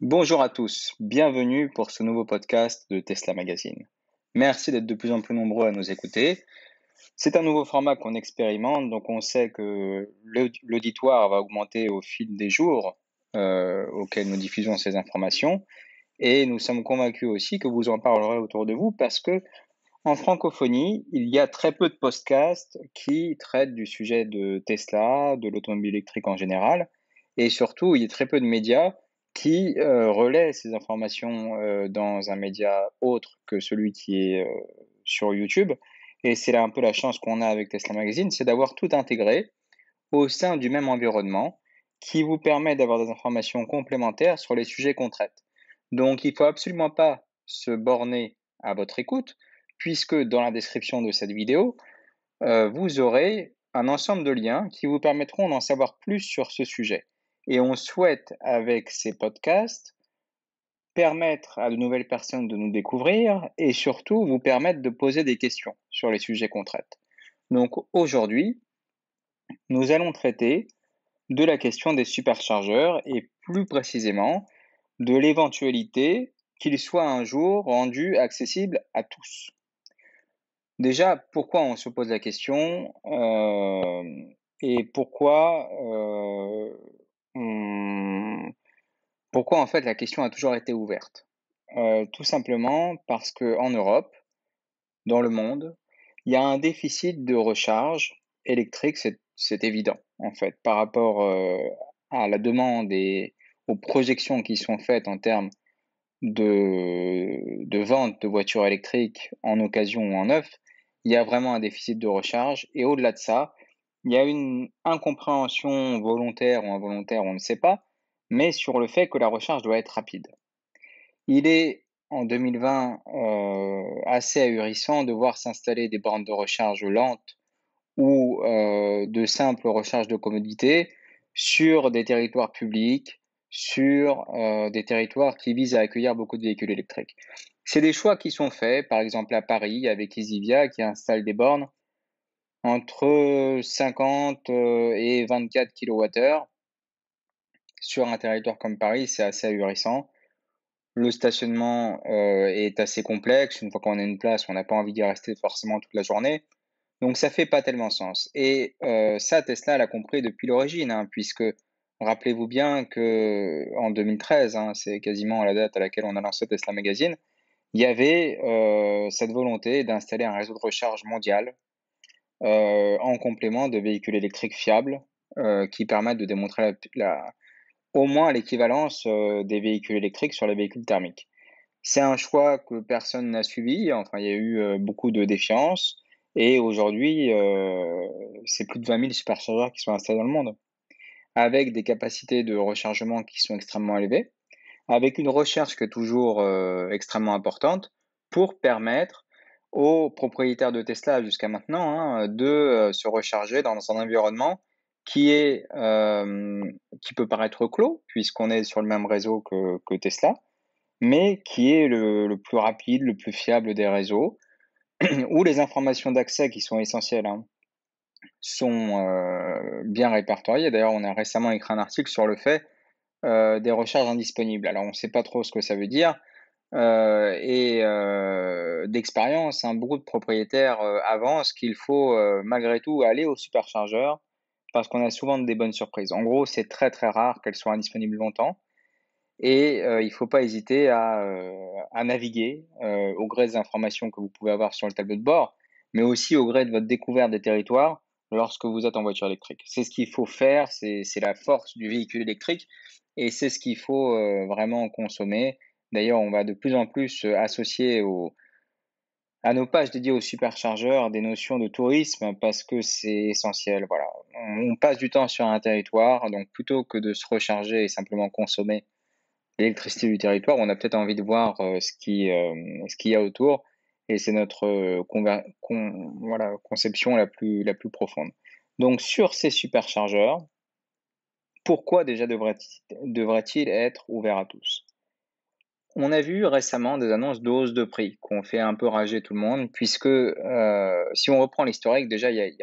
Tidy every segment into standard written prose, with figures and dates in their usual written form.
Bonjour à tous, bienvenue pour ce nouveau podcast de Tesla Magazine. Merci d'être de plus en plus nombreux à nous écouter. C'est un nouveau format qu'on expérimente, donc on sait que l'auditoire va augmenter au fil des jours auxquels nous diffusons ces informations. Et nous sommes convaincus aussi que vous en parlerez autour de vous parce que en francophonie, il y a très peu de podcasts qui traitent du sujet de Tesla, de l'automobile électrique en général, et surtout, il y a très peu de médias qui relaient ces informations dans un média autre que celui qui est sur YouTube. Et c'est là un peu la chance qu'on a avec Tesla Magazine, c'est d'avoir tout intégré au sein du même environnement qui vous permet d'avoir des informations complémentaires sur les sujets qu'on traite. Donc, il ne faut absolument pas se borner à votre écoute, puisque dans la description de cette vidéo, vous aurez un ensemble de liens qui vous permettront d'en savoir plus sur ce sujet. Et on souhaite, avec ces podcasts, permettre à de nouvelles personnes de nous découvrir et surtout vous permettre de poser des questions sur les sujets qu'on traite. Donc aujourd'hui, nous allons traiter de la question des superchargeurs et plus précisément de l'éventualité qu'ils soient un jour rendus accessibles à tous. Déjà, pourquoi on se pose la question et pourquoi en fait la question a toujours été ouverte? Tout simplement parce qu'en Europe, dans le monde, il y a un déficit de recharge électrique, c'est évident en fait, par rapport à la demande et aux projections qui sont faites en termes de vente de voitures électriques en occasion ou en neuf, il y a vraiment un déficit de recharge. Et au-delà de ça, il y a une incompréhension volontaire ou involontaire, on ne sait pas, mais sur le fait que la recharge doit être rapide. Il est en 2020 assez ahurissant de voir s'installer des bornes de recharge lentes ou de simples recharges de commodité sur des territoires publics, sur des territoires qui visent à accueillir beaucoup de véhicules électriques. C'est des choix qui sont faits, par exemple à Paris avec Easivia qui installe des bornes entre 50 et 24 kWh sur un territoire comme Paris, c'est assez ahurissant. Le stationnement est assez complexe. Une fois qu'on a une place, on n'a pas envie d'y rester forcément toute la journée. Donc ça fait pas tellement sens. Et ça, Tesla l'a compris depuis l'origine, hein, puisque rappelez-vous bien que en 2013, hein, c'est quasiment la date à laquelle on a lancé Tesla Magazine, il y avait cette volonté d'installer un réseau de recharge mondial en complément de véhicules électriques fiables qui permettent de démontrer au moins l'équivalence des véhicules électriques sur les véhicules thermiques. C'est un choix que personne n'a suivi, enfin il y a eu, beaucoup de défiance et aujourd'hui, c'est plus de 20 000 superchargeurs qui sont installés dans le monde, avec des capacités de rechargement qui sont extrêmement élevées, avec une recherche qui est toujours, extrêmement importante pour permettre aux propriétaires de Tesla jusqu'à maintenant, hein, de, se recharger dans un environnement qui peut paraître clos puisqu'on est sur le même réseau que Tesla, mais qui est le plus rapide, le plus fiable des réseaux, où les informations d'accès qui sont essentielles, hein, sont, bien répertoriées. D'ailleurs, on a récemment écrit un article sur le fait, des recharges indisponibles. Alors on ne sait pas trop ce que ça veut dire, d'expérience, hein, beaucoup de propriétaires, avancent qu'il faut, malgré tout aller au superchargeur parce qu'on a souvent des bonnes surprises. En gros, c'est très, très rare qu'elles soient indisponibles longtemps. Et il ne faut pas hésiter à naviguer, au gré des informations que vous pouvez avoir sur le tableau de bord, mais aussi au gré de votre découverte des territoires lorsque vous êtes en voiture électrique. C'est ce qu'il faut faire, c'est la force du véhicule électrique et c'est ce qu'il faut, vraiment consommer. D'ailleurs, on va de plus en plus, associer à nos pages dédiées aux superchargeurs des notions de tourisme parce que c'est essentiel, voilà. On passe du temps sur un territoire, donc plutôt que de se recharger et simplement consommer l'électricité du territoire, on a peut-être envie de voir ce qu'il y a autour, et c'est notre voilà, conception la plus profonde. Donc, sur ces superchargeurs, pourquoi déjà devrait-il être ouvert à tous? On a vu récemment des annonces de hausse de prix qui ont fait un peu rager tout le monde, puisque si on reprend l'historique, déjà, il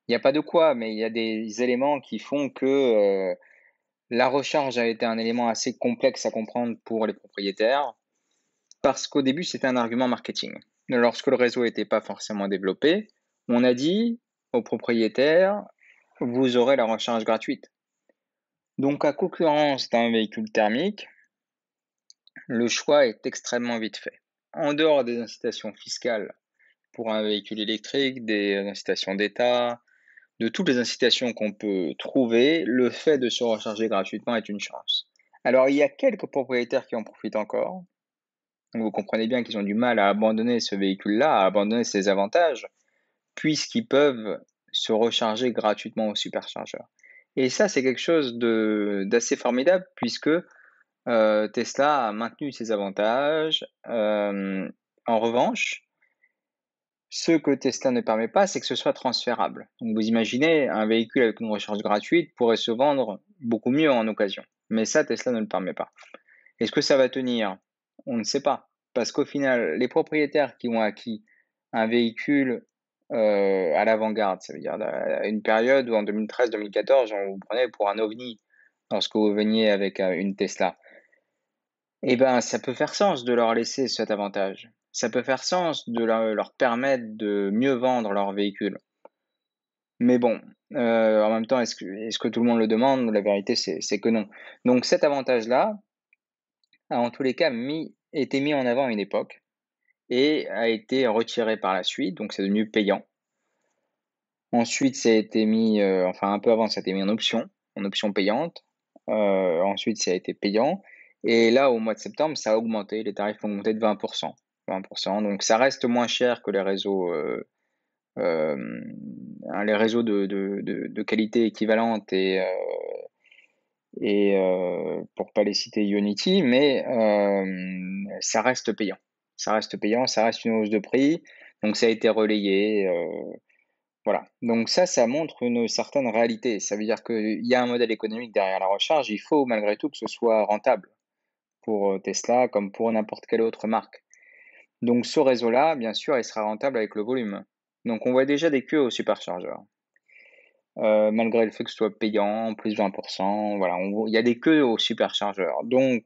y a pas de quoi, mais il y a des éléments qui font que La recharge a été un élément assez complexe à comprendre pour les propriétaires parce qu'au début, c'était un argument marketing. Lorsque le réseau n'était pas forcément développé, on a dit aux propriétaires, vous aurez la recharge gratuite. Donc, à concurrence d'un véhicule thermique, le choix est extrêmement vite fait. En dehors des incitations fiscales pour un véhicule électrique, des incitations d'État, de toutes les incitations qu'on peut trouver, le fait de se recharger gratuitement est une chance. Alors, il y a quelques propriétaires qui en profitent encore. Donc, vous comprenez bien qu'ils ont du mal à abandonner ce véhicule-là, à abandonner ses avantages, puisqu'ils peuvent se recharger gratuitement au superchargeur. Et ça, c'est quelque chose d'assez formidable, puisque Tesla a maintenu ses avantages. En revanche, ce que Tesla ne permet pas, c'est que ce soit transférable. Donc vous imaginez, un véhicule avec une recharge gratuite pourrait se vendre beaucoup mieux en occasion. Mais ça, Tesla ne le permet pas. Est-ce que ça va tenir? On ne sait pas. Parce qu'au final, les propriétaires qui ont acquis un véhicule à l'avant-garde, ça veut dire à une période où en 2013-2014, on vous prenait pour un ovni lorsque vous veniez avec une Tesla. Eh ben, ça peut faire sens de leur laisser cet avantage. Ça peut faire sens de leur permettre de mieux vendre leur véhicule. Mais bon, en même temps, est-ce que tout le monde le demande? La vérité, c'est que non. Donc cet avantage-là a en tous les cas été mis en avant à une époque et a été retiré par la suite, donc c'est devenu payant. Ensuite, ça a été mis, enfin un peu avant, ça a été mis en option payante. Ensuite, ça a été payant. Et là, au mois de septembre, ça a augmenté. Les tarifs ont augmenté de 20%. 20%. Donc, ça reste moins cher que les réseaux de qualité équivalente et pour pas les citer Ionity, mais ça reste payant. Ça reste payant, ça reste une hausse de prix. Donc, ça a été relayé. Voilà. Donc ça montre une certaine réalité. Ça veut dire qu'il y a un modèle économique derrière la recharge. Il faut malgré tout que ce soit rentable pour Tesla comme pour n'importe quelle autre marque. Donc ce réseau-là, bien sûr, il sera rentable avec le volume. Donc on voit déjà des queues au superchargeur. Malgré le fait que ce soit payant, plus 20%, voilà, il y a des queues au superchargeur. Donc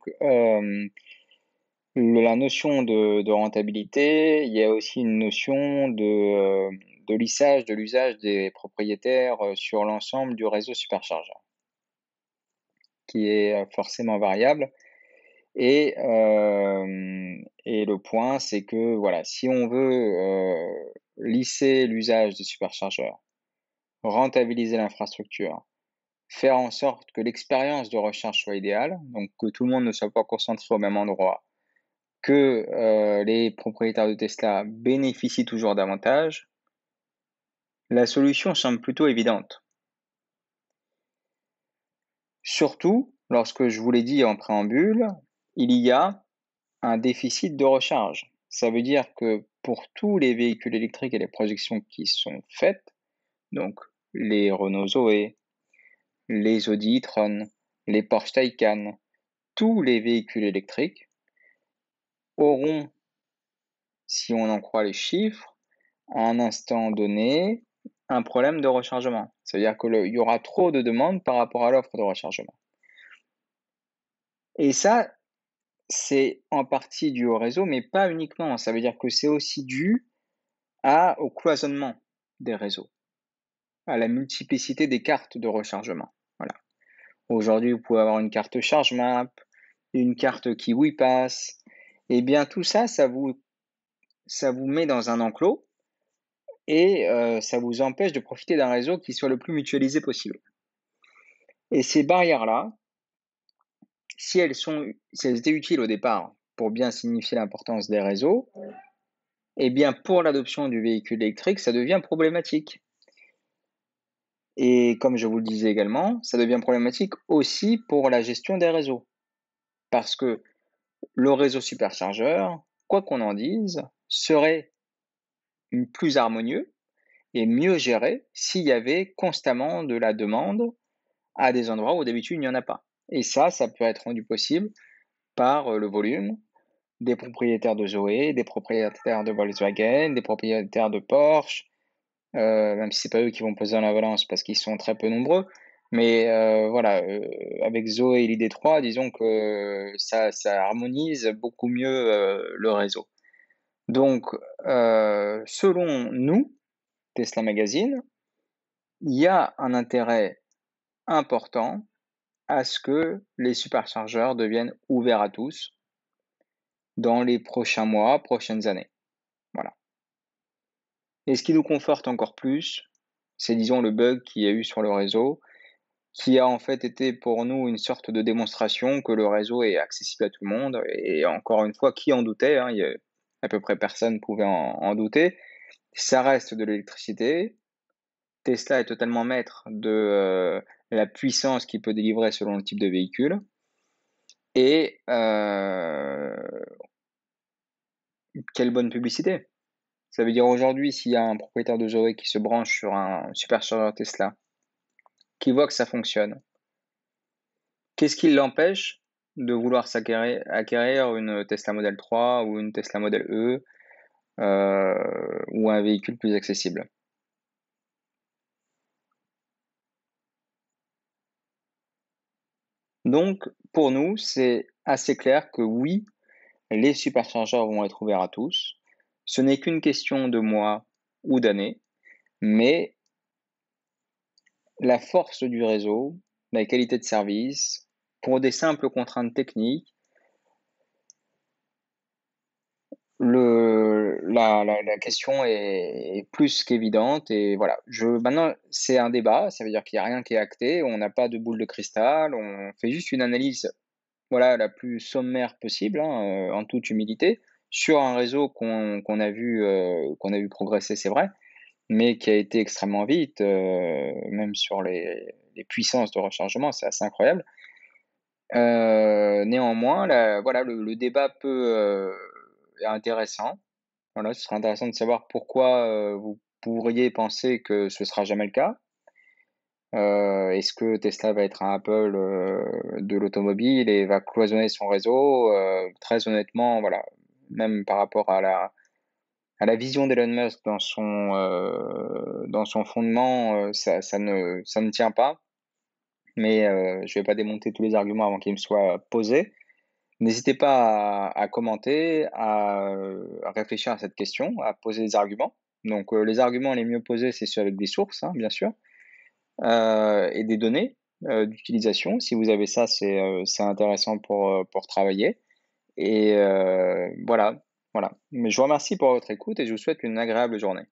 la notion de rentabilité, il y a aussi une notion de lissage de l'usage des propriétaires sur l'ensemble du réseau superchargeur, qui est forcément variable. Et le point, c'est que voilà, si on veut lisser l'usage des superchargeurs, rentabiliser l'infrastructure, faire en sorte que l'expérience de recharge soit idéale, donc que tout le monde ne soit pas concentré au même endroit, que les propriétaires de Tesla bénéficient toujours davantage, la solution semble plutôt évidente. Surtout, lorsque je vous l'ai dit en préambule, il y a un déficit de recharge. Ça veut dire que pour tous les véhicules électriques et les projections qui sont faites, donc les Renault Zoé, les Audi e-tron, les Porsche Taycan, tous les véhicules électriques auront, si on en croit les chiffres, à un instant donné, un problème de rechargement. C'est-à-dire qu'il y aura trop de demandes par rapport à l'offre de rechargement. Et ça, c'est en partie dû au réseau, mais pas uniquement. Ça veut dire que c'est aussi dû au cloisonnement des réseaux, à la multiplicité des cartes de rechargement. Voilà. Aujourd'hui, vous pouvez avoir une carte ChargeMap, une carte KiwiPass. Et bien tout ça, ça vous met dans un enclos et ça vous empêche de profiter d'un réseau qui soit le plus mutualisé possible. Et ces barrières-là, si elles étaient utiles au départ pour bien signifier l'importance des réseaux, eh bien pour l'adoption du véhicule électrique, ça devient problématique. Et comme je vous le disais également, ça devient problématique aussi pour la gestion des réseaux. Parce que le réseau superchargeur, quoi qu'on en dise, serait plus harmonieux et mieux géré s'il y avait constamment de la demande à des endroits où d'habitude il n'y en a pas. Et ça peut être rendu possible par le volume des propriétaires de Zoé, des propriétaires de Volkswagen, des propriétaires de Porsche, même si c'est pas eux qui vont peser dans la balance parce qu'ils sont très peu nombreux, Mais voilà, avec Zoé et l'ID3, disons que ça harmonise beaucoup mieux le réseau. Donc, selon nous, Tesla Magazine, il y a un intérêt important à ce que les superchargeurs deviennent ouverts à tous dans les prochains mois, prochaines années. Voilà. Et ce qui nous conforte encore plus, c'est disons le bug qu'il y a eu sur le réseau, qui a en fait été pour nous une sorte de démonstration que le réseau est accessible à tout le monde. Et encore une fois, qui en doutait, hein, à peu près personne pouvait en douter. Ça reste de l'électricité. Tesla est totalement maître de la puissance qu'il peut délivrer selon le type de véhicule. Et quelle bonne publicité! Ça veut dire aujourd'hui, s'il y a un propriétaire de Zoé qui se branche sur un superchargeur Tesla, qui voit que ça fonctionne, qu'est-ce qui l'empêche de vouloir acquérir une Tesla Model 3 ou une Tesla Model E ou un véhicule plus accessible? Donc, pour nous, c'est assez clair que oui, les superchargeurs vont être ouverts à tous. Ce n'est qu'une question de mois ou d'années, mais la force du réseau, la qualité de service, pour des simples contraintes techniques, la question est plus qu'évidente et voilà. Maintenant, c'est un débat, ça veut dire qu'il n'y a rien qui est acté, on n'a pas de boule de cristal, on fait juste une analyse, voilà, la plus sommaire possible, hein, en toute humilité, sur un réseau qu'on a vu progresser, c'est vrai, mais qui a été extrêmement vite, même sur les puissances de rechargement, c'est assez incroyable. Néanmoins, voilà, le débat est intéressant. Voilà, ce serait intéressant de savoir pourquoi, vous pourriez penser que ce sera jamais le cas. Est-ce que Tesla va être un Apple, de l'automobile et va cloisonner son réseau? Très honnêtement, voilà, même par rapport à la vision d'Elon Musk dans son fondement, ça ne tient pas. Mais, je vais pas démonter tous les arguments avant qu'ils me soient posés. N'hésitez pas à commenter, à réfléchir à cette question, à poser des arguments. Donc, les arguments les mieux posés, c'est ceux avec des sources, hein, bien sûr, et des données, d'utilisation. Si vous avez ça, c'est intéressant pour travailler et voilà, voilà. Mais je vous remercie pour votre écoute et je vous souhaite une agréable journée.